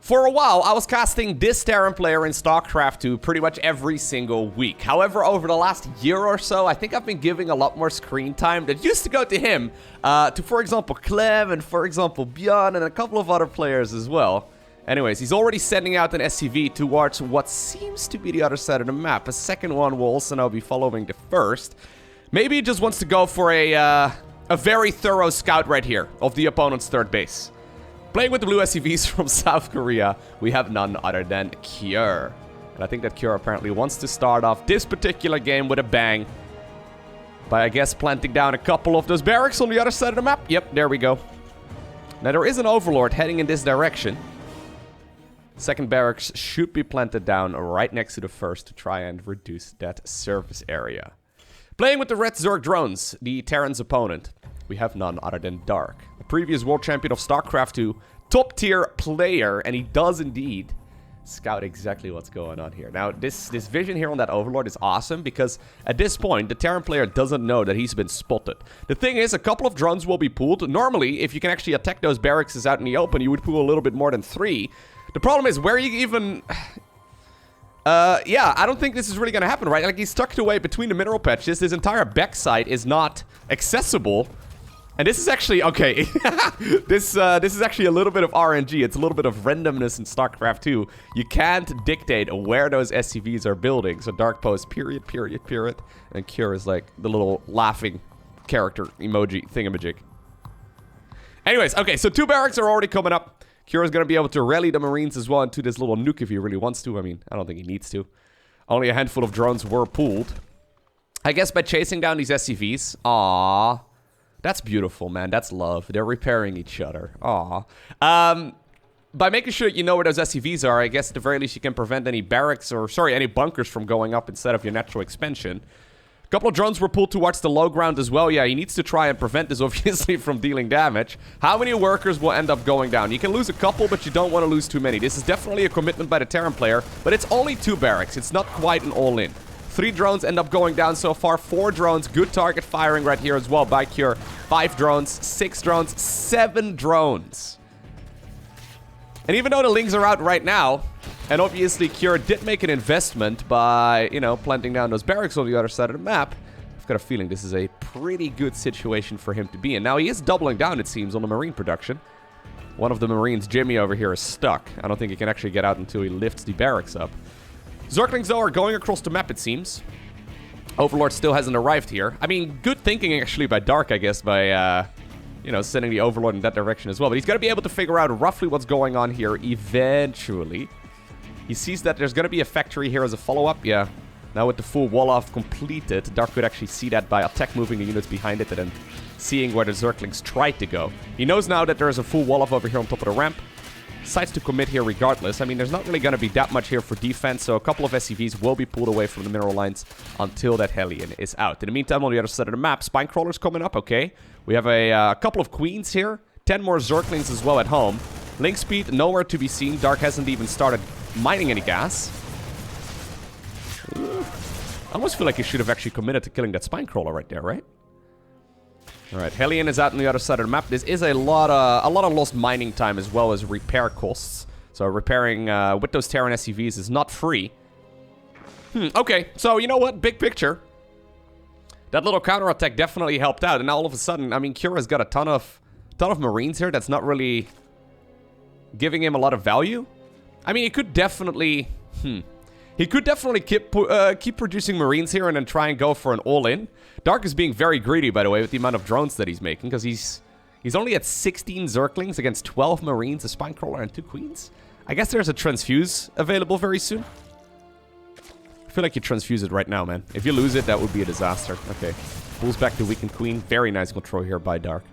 For a while, I was casting this Terran player in StarCraft 2 pretty much every single week. However, over the last year or so, I think I've been giving a lot more screen time that used to go to him, to, for example, Clem and, for example, Bjorn and a couple of other players as well. Anyways, he's already sending out an SCV towards what seems to be the other side of the map. A second one will also now be following the first. Maybe he just wants to go for a very thorough scout right here of the opponent's third base. Playing with the blue SCVs from South Korea, we have none other than Cure. And I think that Cure apparently wants to start off this particular game with a bang. By, I guess, planting down a couple of those barracks on the other side of the map. Yep, there we go. Now, there is an Overlord heading in this direction. Second barracks should be planted down right next to the first to try and reduce that surface area. Playing with the red Zerg drones, the Terran's opponent, we have none other than Dark. A previous world champion of StarCraft 2, top tier player, and he does indeed scout exactly what's going on here. Now, this vision here on that Overlord is awesome because at this point, the Terran player doesn't know that he's been spotted. The thing is, a couple of drones will be pulled. Normally, if you can actually attack those barracks out in the open, you would pull a little bit more than 3. The problem is, where you even... yeah, I don't think this is really gonna happen, right? Like, he's tucked away between the mineral patches. This entire backside is not accessible. And this is actually, okay, this is actually a little bit of RNG. It's a little bit of randomness in StarCraft 2. You can't dictate where those SCVs are building. So Dark posts, period. And Cure is like the little laughing character emoji thingamajig. Anyways, okay, so 2 barracks are already coming up. Cure is going to be able to rally the Marines as well into this little nuke if he really wants to. I mean, I don't think he needs to. Only a handful of drones were pulled. I guess by chasing down these SCVs. Aww. That's beautiful, man. That's love. They're repairing each other. Aww. By making sure that you know where those SCVs are, I guess at the very least you can prevent any barracks or, sorry, any bunkers from going up instead of your natural expansion. A couple of drones were pulled towards the low ground as well. Yeah, he needs to try and prevent this, obviously, from dealing damage. How many workers will end up going down? You can lose a couple, but you don't want to lose too many. This is definitely a commitment by the Terran player, but it's only 2 barracks. It's not quite an all-in. 3 drones end up going down so far. 4 drones. Good target firing right here as well by Cure. 5 drones. 6 drones. 7 drones. And even though the Lings are out right now, and obviously Cure did make an investment by, you know, planting down those barracks on the other side of the map, I've got a feeling this is a pretty good situation for him to be in. Now, he is doubling down, it seems, on the Marine production. One of the Marines, Jimmy over here, is stuck. I don't think he can actually get out until he lifts the barracks up. Zerglings, though, are going across the map, it seems. Overlord still hasn't arrived here. I mean, good thinking, actually, by Dark, I guess, by, you know, sending the Overlord in that direction as well. But he's going to be able to figure out roughly what's going on here eventually. He sees that there's going to be a factory here as a follow-up. Yeah. Now with the full wall-off completed, Dark could actually see that by attack moving the units behind it and then seeing where the Zerglings tried to go. He knows now that there is a full wall-off over here on top of the ramp. Decides to commit here regardless. I mean, there's not really going to be that much here for defense, so a couple of SCVs will be pulled away from the mineral lines until that Hellion is out. In the meantime, on the other side of the map, Spinecrawler's coming up, okay. We have a couple of Queens here, 10 more Zerglings as well at home. Link speed, nowhere to be seen. Dark hasn't even started mining any gas. I almost feel like he should have actually committed to killing that Spinecrawler right there, right? Alright, Hellion is out on the other side of the map. This is a lot of lost mining time as well as repair costs. So repairing with those Terran SCVs is not free. Okay, so you know what? Big picture. That little counterattack definitely helped out. And now all of a sudden, I mean, Cura's got a ton of Marines here. That's not really giving him a lot of value. I mean, he could definitely... He could definitely keep producing Marines here and then try and go for an all-in. Dark is being very greedy, by the way, with the amount of drones that he's making, because he's only at 16 Zerglings against 12 Marines, a Spinecrawler, and 2 Queens. I guess there's a Transfuse available very soon. I feel like you transfuse it right now, man. If you lose it, that would be a disaster. Okay. Pulls back the weakened Queen. Very nice control here by Dark.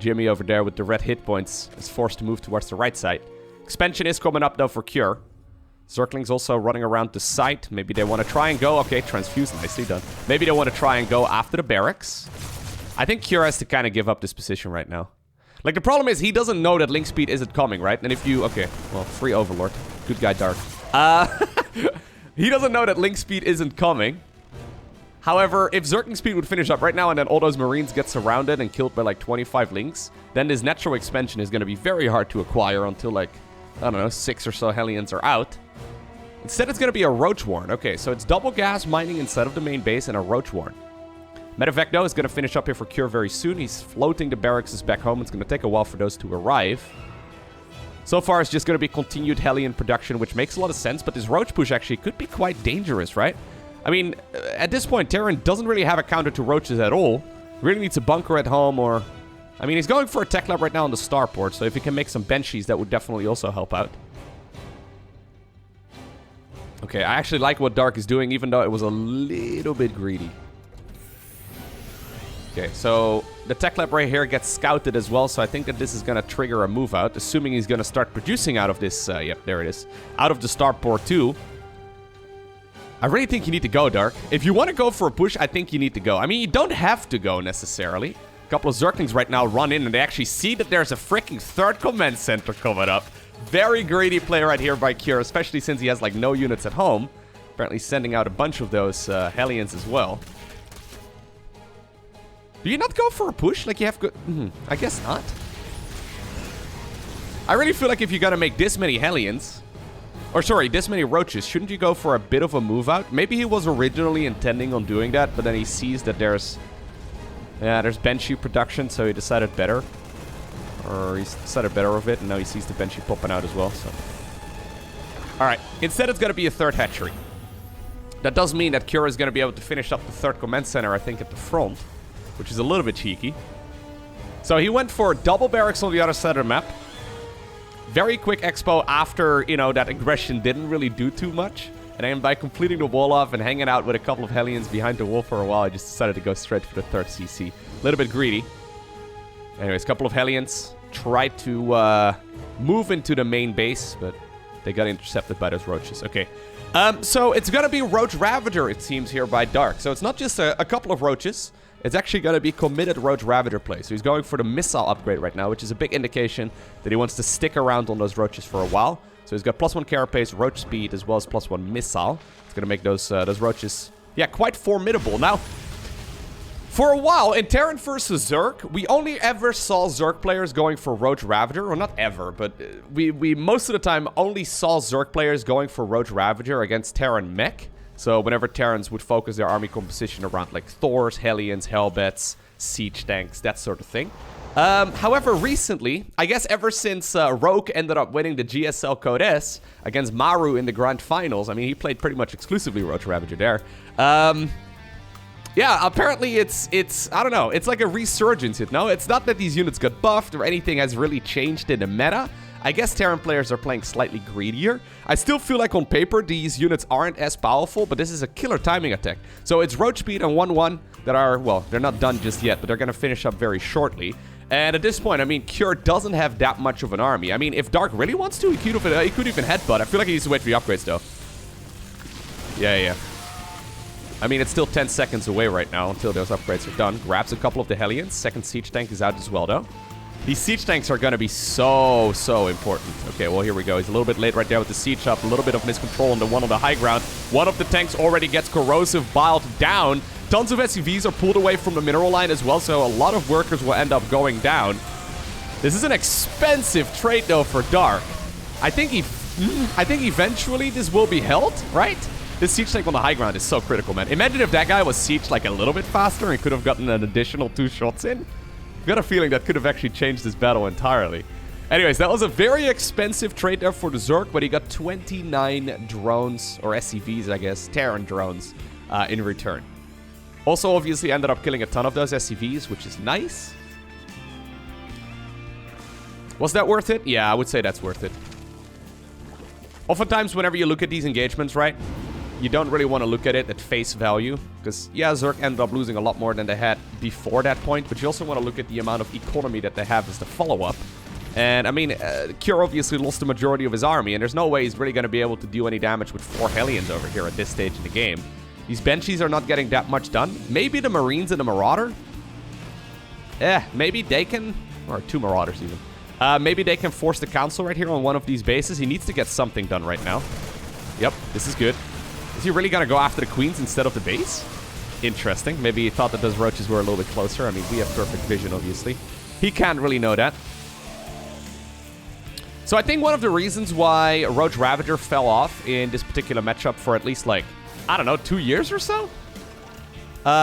Jimmy over there with the red hit points is forced to move towards the right side. Expansion is coming up, though, for Cure. Zerglings also running around the site. Maybe they want to try and go... Okay, transfuse, nicely done. Maybe they want to try and go after the barracks. I think Cure has to kind of give up this position right now. Like, the problem is he doesn't know that link speed isn't coming, right? And if you... Okay, well, free Overlord. Good guy, Dark. He doesn't know that link speed isn't coming. However, if Zerking Speed would finish up right now and then all those Marines get surrounded and killed by like 25 Lynx, then this natural expansion is going to be very hard to acquire until like, I don't know, 6 or so Hellions are out. Instead, it's going to be a Roach Warren. Okay, so it's double gas mining inside of the main base and a Roach Warren. Medivecno is going to finish up here for Cure very soon. He's floating the barracks back home. It's going to take a while for those to arrive. So far, it's just going to be continued Hellion production, which makes a lot of sense. But this Roach push actually could be quite dangerous, right? I mean, at this point, Terran doesn't really have a counter to Roaches at all. Really needs a bunker at home or... I mean, he's going for a tech lab right now on the starport. So if he can make some Banshees, that would definitely also help out. Okay, I actually like what Dark is doing, even though it was a little bit greedy. Okay, so the tech lab right here gets scouted as well, so I think that this is going to trigger a move out, assuming he's going to start producing out of this, yep, there it is, out of the starport too. I really think you need to go, Dark. If you want to go for a push, I think you need to go. I mean, you don't have to go necessarily. A couple of Zerglings right now run in, and they actually see that there's a freaking third command center coming up. Very greedy play right here by Cure, especially since he has, like, no units at home. Apparently sending out a bunch of those Hellions as well. Do you not go for a push? Like, you have good... I guess not. I really feel like if you're gonna make this many Hellions... Or, sorry, this many Roaches, shouldn't you go for a bit of a move out? Maybe he was originally intending on doing that, but then he sees that there's... Yeah, there's Banshee production, so he decided better. Or he's decided better of it, and now he sees the Banshee popping out as well, so... Alright, instead it's gonna be a third hatchery. That does mean that Cure is gonna be able to finish up the third command center, I think, at the front. Which is a little bit cheeky. So he went for double barracks on the other side of the map. Very quick expo after, you know, that aggression didn't really do too much. And then by completing the wall off and hanging out with a couple of Hellions behind the wall for a while, I just decided to go straight for the third CC. A little bit greedy. Anyways, a couple of Hellions tried to move into the main base, but they got intercepted by those Roaches. Okay. So it's gonna be Roach Ravager, it seems, here by Dark. So it's not just a couple of Roaches. It's actually going to be committed Roach Ravager play. So he's going for the missile upgrade right now, which is a big indication that he wants to stick around on those Roaches for a while. So he's got +1 carapace, Roach speed, as well as +1 missile. It's going to make those Roaches, yeah, quite formidable. Now, for a while, in Terran vs. Zerg, we only ever saw Zerg players going for Roach Ravager. Or not ever, but we most of the time only saw Zerg players going for Roach Ravager against Terran mech. So whenever Terrans would focus their army composition around like Thors, Hellions, Hellbats, siege tanks, that sort of thing. However, recently, I guess ever since Rogue ended up winning the GSL Code S against Maru in the Grand Finals, I mean, he played pretty much exclusively Roach Ravager there. Yeah, apparently it's I don't know, it's like a resurgence, you know? It's not that these units got buffed or anything has really changed in the meta. I guess Terran players are playing slightly greedier. I still feel like on paper these units aren't as powerful, but this is a killer timing attack. So it's Roach Speed and 1-1 that are, well, they're not done just yet, but they're going to finish up very shortly. And at this point, I mean, Cure doesn't have that much of an army. I mean, if Dark really wants to, he could even headbutt. I feel like he needs to wait for the upgrades, though. Yeah. I mean, it's still 10 seconds away right now until those upgrades are done. Grabs a couple of the Hellions. Second siege tank is out as well, though. These siege tanks are going to be so important. Okay, well, here we go. He's a little bit late right there with the siege up. A little bit of miscontrol on the one on the high ground. One of the tanks already gets corrosive biled down. Tons of SCVs are pulled away from the mineral line as well, so a lot of workers will end up going down. This is an expensive trade, though, for Dark. I think eventually this will be held, right? This siege tank on the high ground is so critical, man. Imagine if that guy was sieged like a little bit faster and could have gotten an additional 2 shots in. I've got a feeling that could have actually changed this battle entirely. Anyways, that was a very expensive trade there for the Zerg, but he got 29 drones, or SCVs, I guess, Terran drones, in return. Also, obviously, ended up killing a ton of those SCVs, which is nice. Was that worth it? Yeah, I would say that's worth it. Oftentimes, whenever you look at these engagements, right, you don't really want to look at it at face value. Because, yeah, Zerg ended up losing a lot more than they had before that point. But you also want to look at the amount of economy that they have as the follow-up. And, I mean, Cure obviously lost the majority of his army. And there's no way he's really going to be able to do any damage with 4 Hellions over here at this stage in the game. These Banshees are not getting that much done. Maybe the Marines and the Marauder? Maybe they can... Or 2 Marauders, even. Maybe they can force the Council right here on one of these bases. He needs to get something done right now. Yep, this is good. Is he really going to go after the Queens instead of the base? Interesting. Maybe he thought that those roaches were a little bit closer. I mean, we have perfect vision, obviously. He can't really know that. So I think one of the reasons why Roach Ravager fell off in this particular matchup for at least, like, I don't know, 2 years or so?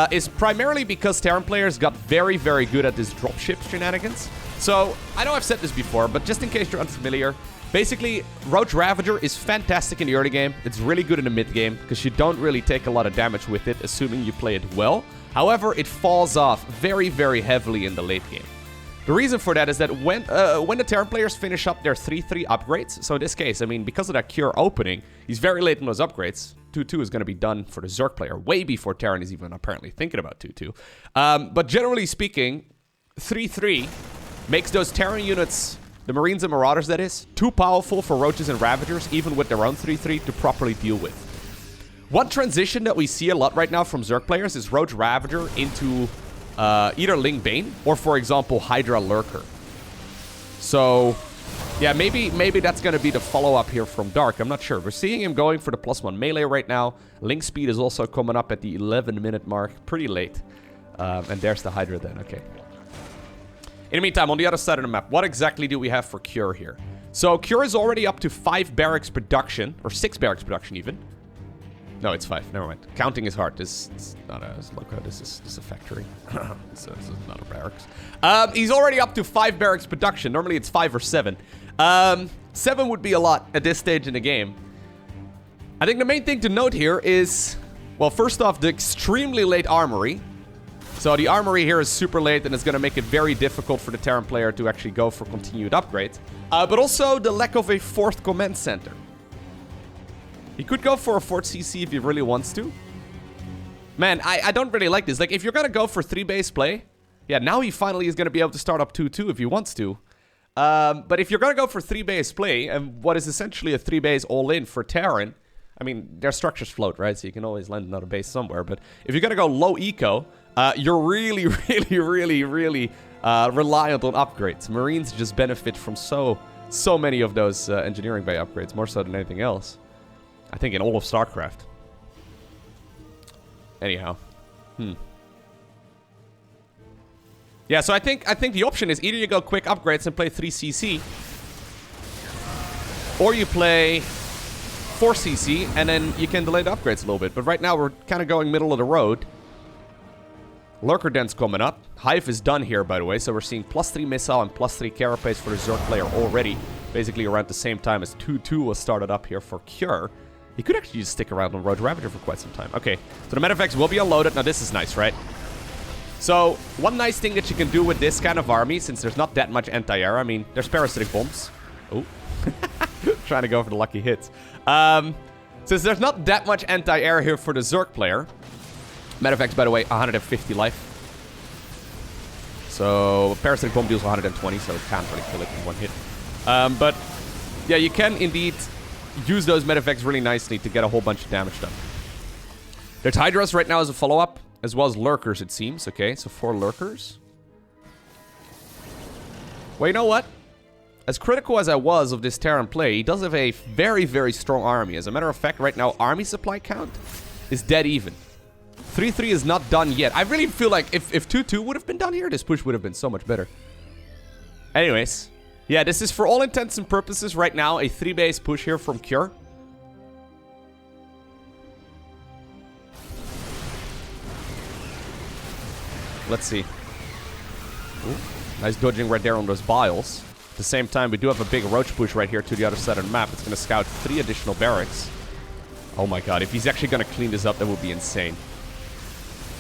Is primarily because Terran players got very, very good at this dropship shenanigans. So, I know I've said this before, but just in case you're unfamiliar, basically, Roach Ravager is fantastic in the early game. It's really good in the mid game, because you don't really take a lot of damage with it, assuming you play it well. However, it falls off very, very heavily in the late game. The reason for that is that when the Terran players finish up their 3-3 upgrades, so in this case, I mean, because of that Cure opening, he's very late in those upgrades. 2-2 is going to be done for the Zerg player way before Terran is even apparently thinking about 2-2. But generally speaking, 3-3 makes those Terran units, the Marines and Marauders that is, too powerful for Roaches and Ravagers, even with their own 3-3, to properly deal with. One transition that we see a lot right now from Zerg players is Roach Ravager into either Ling Bane or, for example, Hydra Lurker. So, yeah, maybe that's going to be the follow-up here from Dark. I'm not sure. We're seeing him going for the +1 melee right now. Link speed is also coming up at the 11-minute mark. Pretty late. And there's the Hydra then. Okay. In the meantime, on the other side of the map, what exactly do we have for Cure here? So, Cure is already up to 5 barracks production, or 6 barracks production even. No, it's 5. Never mind. Counting is hard. This is not a loco. This is a factory. This is not a barracks. He's already up to 5 barracks production. Normally it's 5 or 7. 7 would be a lot at this stage in the game. I think the main thing to note here is, well, first off, the extremely late armory. So the armory here is super late, and it's going to make it very difficult for the Terran player to actually go for continued upgrades. But also the lack of a 4th command center. He could go for a 4th CC if he really wants to. Man, I don't really like this. Like, if you're going to go for 3 base play, yeah, now he finally is going to be able to start up 2-2 if he wants to. But if you're going to go for 3 base play, and what is essentially a 3 base all-in for Terran, I mean, their structures float, right? So you can always land another base somewhere. But if you're going to go low eco, you're really, really reliant on upgrades. Marines just benefit from so many of those engineering bay upgrades, more so than anything else. I think in all of StarCraft. Anyhow. Yeah, so I think the option is either you go quick upgrades and play 3 CC, or you play 4 CC and then you can delay the upgrades a little bit. But right now we're kind of going middle of the road. Lurker Den's coming up. Hive is done here, by the way, so we're seeing +3 missile and +3 carapace for the Zerg player already. Basically around the same time as 2-2 was started up here for Cure. He could actually just stick around on Roach Ravager for quite some time. Okay, so the Medivacs will be unloaded. Now this is nice, right? So, one nice thing that you can do with this kind of army, since there's not that much anti-air, I mean, there's parasitic bombs. Oh. Trying to go for the lucky hits. Since there's not that much anti-air here for the Zerg player. Medivacs, by the way, 150 life. So, parasitic bomb deals 120, so it can't really kill it in one hit. But, yeah, you can indeed use those Medivacs really nicely to get a whole bunch of damage done. There's Hydras right now as a follow-up, as well as Lurkers, it seems. Okay, so 4 Lurkers. Well, you know what? As critical as I was of this Terran play, he does have a very, very strong army. As a matter of fact, right now, army supply count is dead even. 3-3 is not done yet. I really feel like if 2-2 would have been done here, this push would have been so much better. Anyways. Yeah, this is for all intents and purposes right now a 3-base push here from Cure. Let's see. Ooh, nice dodging right there on those biles. At the same time, we do have a big roach push right here to the other side of the map. It's going to scout 3 additional barracks. Oh my god, if he's actually going to clean this up, that would be insane.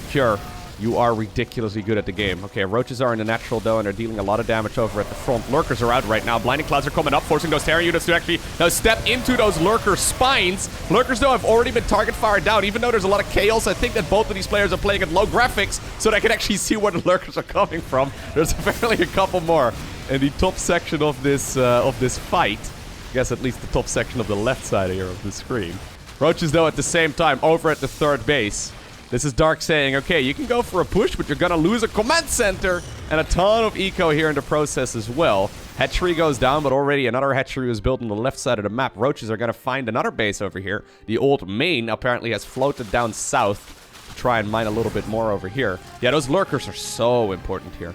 Cure, you are ridiculously good at the game. Okay, roaches are in the natural though, and they're dealing a lot of damage over at the front. Lurkers are out right now. Blinding clouds are coming up, forcing those Terran units to actually now step into those lurker spines. Lurkers though have already been target fired down, even though there's a lot of chaos. I think that both of these players are playing at low graphics, so they can actually see where the lurkers are coming from. There's apparently a couple more in the top section of this fight. I guess at least the top section of the left side here of the screen. Roaches though at the same time over at the 3rd base. This is Dark saying, okay, you can go for a push, but you're going to lose a command center and a ton of eco here in the process as well. Hatchery goes down, but already another hatchery was built on the left side of the map. Roaches are going to find another base over here. The old main apparently has floated down south to try and mine a little bit more over here. Yeah, those lurkers are so important here.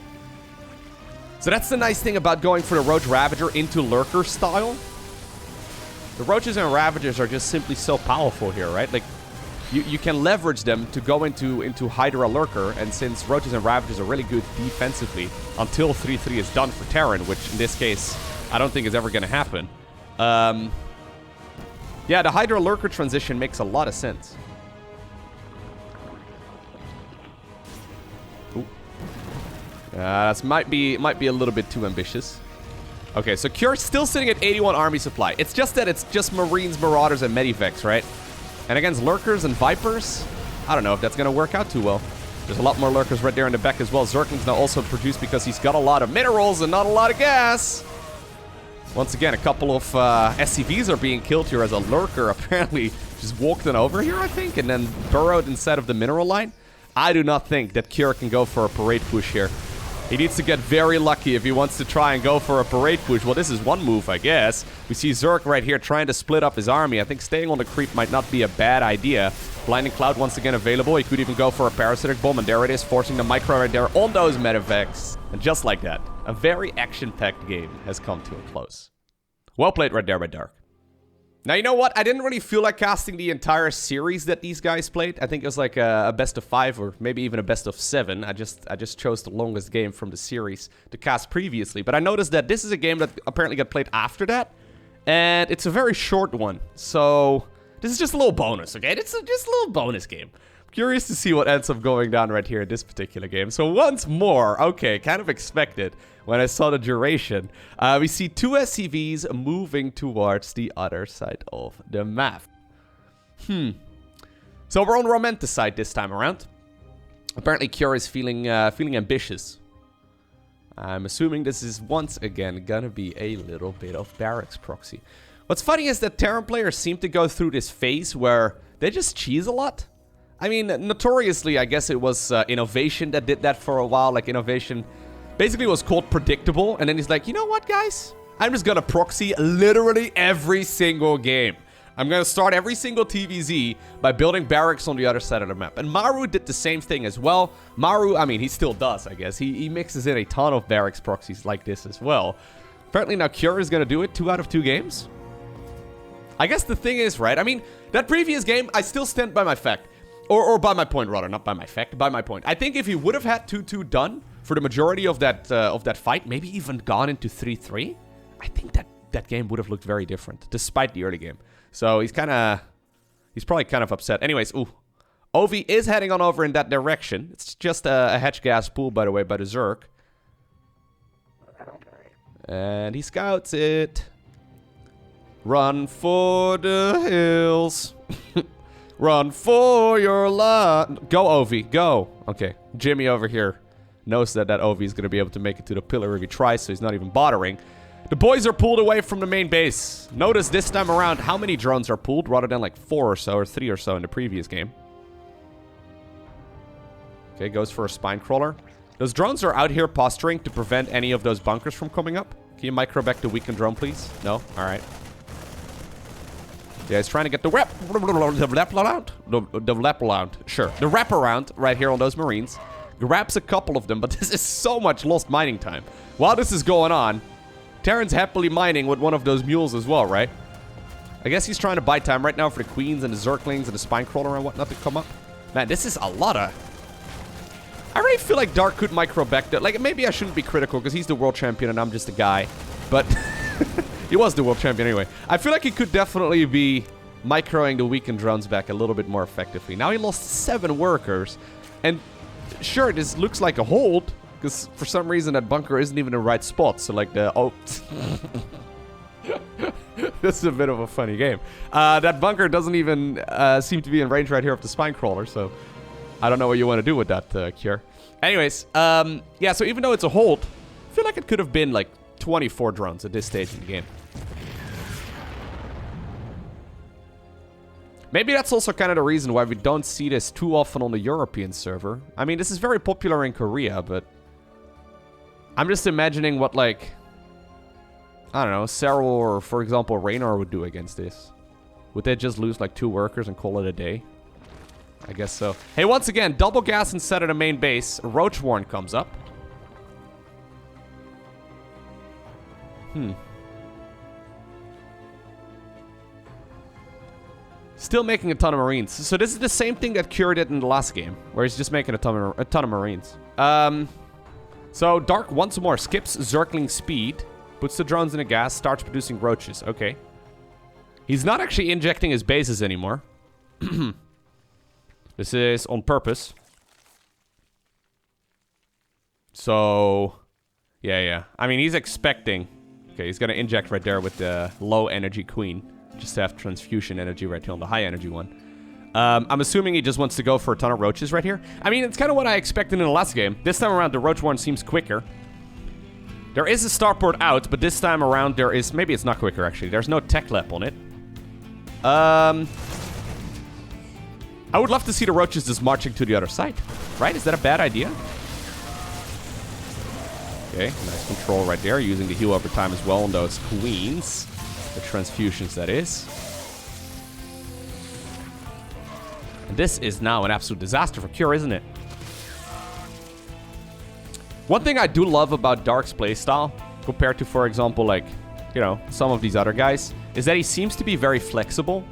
So that's the nice thing about going for the Roach Ravager into lurker style. The Roaches and Ravagers are just simply so powerful here, right? Like, you can leverage them to go into Hydra Lurker, and since Roaches and Ravagers are really good defensively until 3-3 is done for Terran, which in this case, I don't think is ever going to happen. Yeah, the Hydra Lurker transition makes a lot of sense. Ooh. That might be a little bit too ambitious. Okay, so Cure's still sitting at 81 army supply. It's just that it's just Marines, Marauders, and Medivacs, right? And against Lurkers and Vipers, I don't know if that's going to work out too well. There's a lot more Lurkers right there in the back as well. Zergling's now also produced because he's got a lot of minerals and not a lot of gas. Once again, a couple of SCVs are being killed here as a Lurker apparently just walked on over here, I think, and then burrowed inside of the mineral line. I do not think that Cure can go for a parade push here. He needs to get very lucky if he wants to try and go for a parade push. Well, this is one move, I guess. We see Zerg right here trying to split up his army. I think staying on the creep might not be a bad idea. Blinding Cloud once again available. He could even go for a Parasitic Bomb, and there it is, forcing the micro right there on those Medivacs. And just like that, a very action-packed game has come to a close. Well played right there by Dark. Now, you know what? I didn't really feel like casting the entire series that these guys played. I think it was like a best of 5 or maybe even a best of 7. I just chose the longest game from the series to cast previously. But I noticed that this is a game that apparently got played after that. And it's a very short one. So this is just a little bonus, okay? It's just a little bonus game. Curious to see what ends up going down right here in this particular game. So once more, okay, kind of expected when I saw the duration. We see 2 SCVs moving towards the other side of the map. So we're on Romanticide this time around. Apparently Cure is feeling ambitious. I'm assuming this is once again gonna be a little bit of barracks proxy. What's funny is that Terran players seem to go through this phase where they just cheese a lot. I mean, notoriously, I guess it was Innovation that did that for a while. Like, Innovation basically was called Predictable. And then he's like, you know what, guys? I'm just gonna proxy literally every single game. I'm gonna start every single TVZ by building barracks on the other side of the map. And Maru did the same thing as well. Maru, I mean, he still does, I guess. He mixes in a ton of barracks proxies like this as well. Apparently now Cure is gonna do it 2 out of 2 games. I guess the thing is, right? I mean, that previous game, I still stand by my fact. Or by my point, rather. Not by my fact, by my point. I think if he would have had 2-2 done for the majority of that fight, maybe even gone into 3-3, I think that game would have looked very different, despite the early game. So he's probably kind of upset. Anyways, ooh. Ovi is heading on over in that direction. It's just a hedge gas pool, by the way, by the Zerg. And he scouts it. Run for the hills. Run for your life. Go, Ovi. Go. Okay. Jimmy over here knows that Ovi is going to be able to make it to the pillar if he tries, so he's not even bothering. The boys are pulled away from the main base. Notice this time around how many drones are pulled rather than like 4 or so or 3 or so in the previous game. Okay, goes for a spine crawler. Those drones are out here posturing to prevent any of those bunkers from coming up. Can you micro back the weakened drone, please? No? Alright. Yeah, he's trying to get the wraparound. Sure. The wraparound right here on those Marines. Grabs a couple of them, but this is so much lost mining time. While this is going on, Terran's happily mining with one of those mules as well, right? I guess he's trying to buy time right now for the Queens and the Zerglings and the Spine Crawler and whatnot to come up. Man, this is a lot of... I really feel like Dark could micro back there. Like, maybe I shouldn't be critical because he's the world champion and I'm just a guy. But... He was the world champion anyway. I feel like he could definitely be microing the weakened drones back a little bit more effectively. Now he lost 7 workers. And sure, this looks like a hold. Because for some reason that bunker isn't even in the right spot. So like the... Oh. This is a bit of a funny game. That bunker doesn't even seem to be in range right here of the spine crawler. So I don't know what you want to do with that, Cure. Anyways, yeah, so even though it's a hold, I feel like it could have been like 24 drones at this stage in the game. Maybe that's also kind of the reason why we don't see this too often on the European server. I mean, this is very popular in Korea, but... I'm just imagining what, like... I don't know, Serral or, for example, Raynor would do against this. Would they just lose, like, 2 workers and call it a day? I guess so. Hey, once again, double gas instead of the main base. Roach Warren comes up. Still making a ton of Marines. So this is the same thing that Cure did in the last game, where he's just making a ton of Marines. So Dark once more skips Zergling speed, puts the drones in the gas, starts producing roaches. Okay. He's not actually injecting his bases anymore. This is on purpose. So, yeah. I mean, he's expecting... Okay, he's gonna inject right there with the low energy queen. Just to have transfusion energy right here on the high energy one. I'm assuming he just wants to go for a ton of roaches right here. I mean, it's kind of what I expected in the last game. This time around, the roach one seems quicker. There is a starport out, but this time around there is... Maybe it's not quicker, actually. There's no tech lab on it. I would love to see the roaches just marching to the other side. Right? Is that a bad idea? Okay, nice control right there. Using the heal over time as well on those queens. The transfusions, that is. And this is now an absolute disaster for Cure, isn't it? One thing I do love about Dark's playstyle, compared to, for example, like, you know, some of these other guys, is that he seems to be very flexible.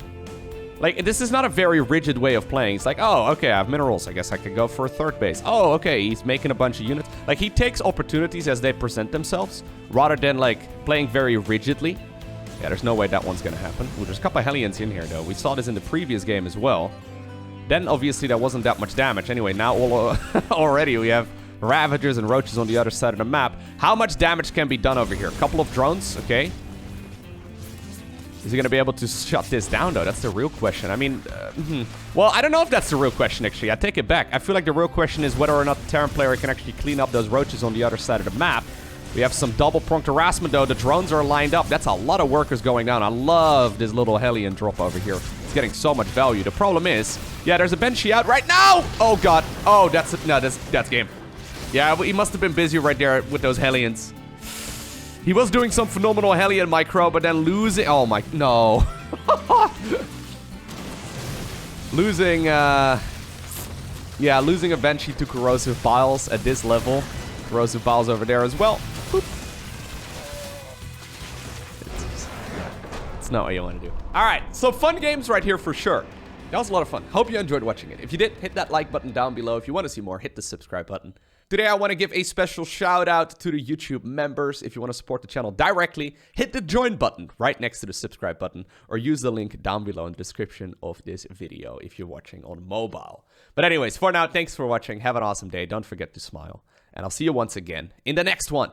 Like, this is not a very rigid way of playing. It's like, oh, okay, I have minerals. I guess I could go for a third base. Oh, okay, he's making a bunch of units. Like, he takes opportunities as they present themselves, rather than, like, playing very rigidly. Yeah, there's no way that one's gonna happen. Ooh, there's a couple of Hellions in here, though. We saw this in the previous game as well. Then, obviously, there wasn't that much damage. Anyway, now already we have Ravagers and Roaches on the other side of the map. How much damage can be done over here? A couple of drones, okay. Is he going to be able to shut this down, though? That's the real question. I mean, well, I don't know if that's the real question, actually. I take it back. I feel like the real question is whether or not the Terran player can actually clean up those roaches on the other side of the map. We have some double-pronged harassment, though. The drones are lined up. That's a lot of workers going down. I love this little Hellion drop over here. It's getting so much value. The problem is, yeah, there's a Banshee out right now. Oh, God. Oh, that's game. Yeah, he must have been busy right there with those Hellions. He was doing some phenomenal Hellion micro, but then losing... Oh, my... No. Losing, yeah, losing a Banshee to Corrosive Biles at this level. Corrosive Biles over there as well. Boop. It's not what you want to do. All right, so fun games right here for sure. That was a lot of fun. Hope you enjoyed watching it. If you did, hit that like button down below. If you want to see more, hit the subscribe button. Today, I want to give a special shout out to the YouTube members. If you want to support the channel directly, hit the join button right next to the subscribe button, or use the link down below in the description of this video if you're watching on mobile. But anyways, for now, thanks for watching. Have an awesome day. Don't forget to smile. And I'll see you once again in the next one.